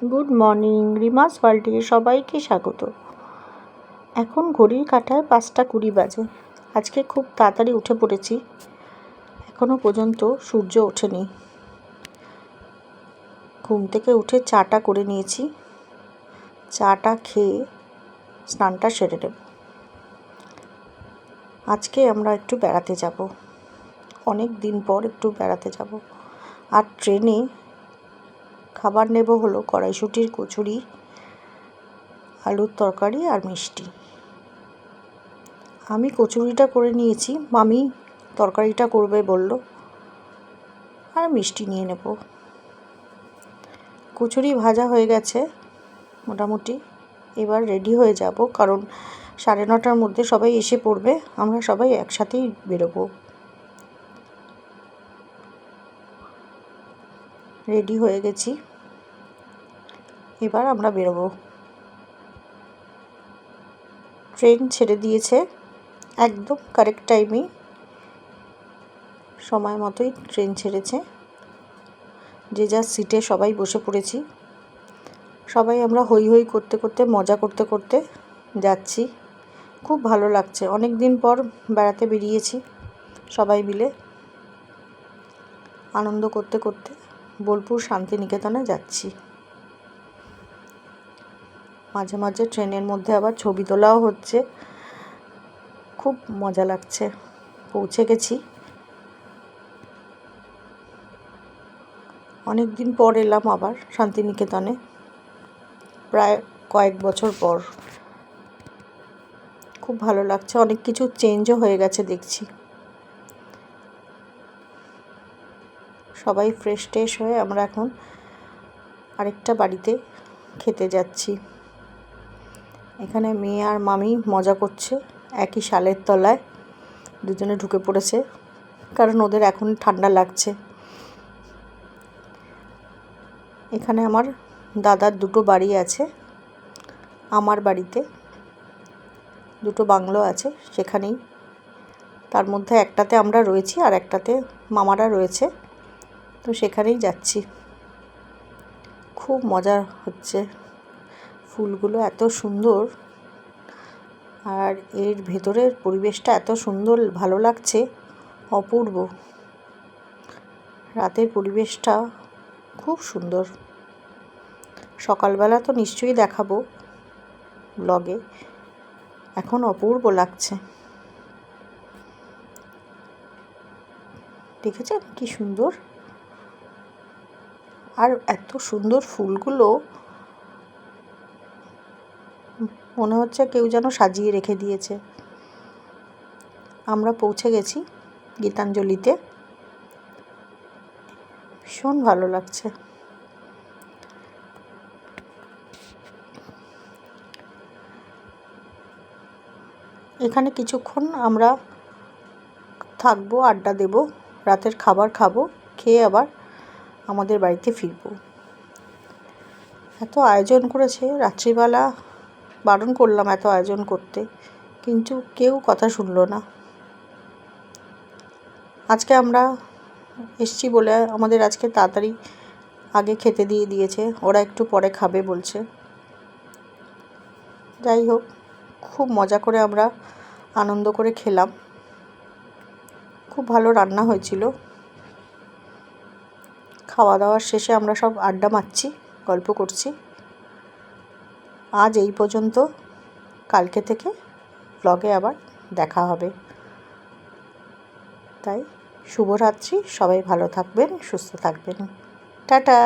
Good morning, রিমাস ওয়ার্ল্ডে সবাইকে স্বাগত। এখন ঘড়ির কাঁটায় 5:20 বাজে। আজকে খুব তাড়াতাড়ি উঠে পড়েছি, এখনও পর্যন্ত সূর্য ওঠেনি। ঘুম থেকে উঠে চাটা করে নিয়েছি, চাটা খেয়ে স্নানটা সেরে নেব। আজকে আমরা একটু বেড়াতে যাব, অনেক দিন পর একটু বেড়াতে যাব। আর ট্রেনে খাবার নেব হলো কড়াইশুঁটির কচুরি, আলুর তরকারি আর মিষ্টি। আমি কচুরিটা করে নিয়েছি, মামি তরকারিটা করবে বলল, আর মিষ্টি নিয়ে নেব। কচুরি ভাজা হয়ে গেছে মোটামুটি, এবার রেডি হয়ে যাব, কারণ 9:30টার মধ্যে সবাই এসে পড়বে, আমরা সবাই একসাথেই বেরোবো। রেডি হয়ে গেছি, এবার আমরা বেরোবো। ট্রেন ছেড়ে দিয়েছে একদম কারেক্ট টাইমেই, সময় মতোই ট্রেন ছেড়েছে। যে যার সিটে সবাই বসে পড়েছি, সবাই আমরা হই হই করতে করতে মজা করতে করতে যাচ্ছি। খুব ভালো লাগছে, অনেক দিন পর বেড়াতে বেরিয়েছি সবাই মিলে। আনন্দ করতে করতে বোলপুর শান্তিনিকেতনে যাচ্ছি। মাঝে মাঝে ট্রেনের মধ্যে আবার ছবি তোলাও হচ্ছে, খুব মজা লাগছে। পৌঁছে গেছি, অনেক দিন পর এলাম আবার শান্তিনিকেতনে, প্রায় কয়েক বছর পর। খুব ভালো লাগছে, অনেক কিছু চেঞ্জও হয়ে গেছে দেখছি। সবাই ফ্রেশ ট্রেশ হয়ে আমরা এখন আরেকটা বাড়িতে খেতে যাচ্ছি। এখানে মেয়ে আর মামি মজা করছে, একই শালের তলায় দুজনে ঢুকে পড়েছে, কারণ ওদের এখন ঠান্ডা লাগছে। এখানে আমার দাদার 2টো বাড়ি আছে, আমার বাড়িতে 2টো বাংলো আছে, সেখানেই। তার মধ্যে একটাতে আমরা রয়েছি আর একটাতে মামারা রয়েছে, তো সেখানেই যাচ্ছি। খুব মজা হচ্ছে, ফুলগুলো এত সুন্দর, আর এর ভেতরের পরিবেশটা এত সুন্দর, ভালো লাগছে, অপূর্ব। রাতের পরিবেশটা খুব সুন্দর। সকালবেলা তো নিশ্চয়ই দেখাবো ব্লগে, এখন অপূর্ব লাগছে। দেখেছেন কি সুন্দর, আর এত সুন্দর ফুলগুলো, মনে হচ্ছে কেউ যেন সাজিয়ে রেখে দিয়েছে। আমরা পৌঁছে গেছি গীতাঞ্জলিতে, ভীষণ ভালো লাগছে। এখানে কিছুক্ষণ আমরা থাকবো, আড্ডা দেব, রাতের খাবার খাবো, খেয়ে আবার আমাদের বাড়িতে ফিরবো। এত আয়োজন করেছে, রাত্রিবেলা বারণ করলাম এত আয়োজন করতে, কিন্তু কেউ কথা শুনলো না। আজকে আমরা এসছি বলে আমাদের আজকে তাড়াতাড়ি আগে খেতে দিয়ে দিয়েছে, ওরা একটু পরে খাবে বলছে। যাই হোক, খুব মজা করে আমরা আনন্দ করে খেলাম, খুব ভালো রান্না হয়েছিল। খাওয়া দাওয়ার শেষে আমরা সব আড্ডা মারছি, গল্প করছি। আজ এই পর্যন্ত, কালকে থেকে ব্লগে আবার দেখা হবে। তাই শুভরাত্রি, সবাই ভালো থাকবেন, সুস্থ থাকবেন, টাটা।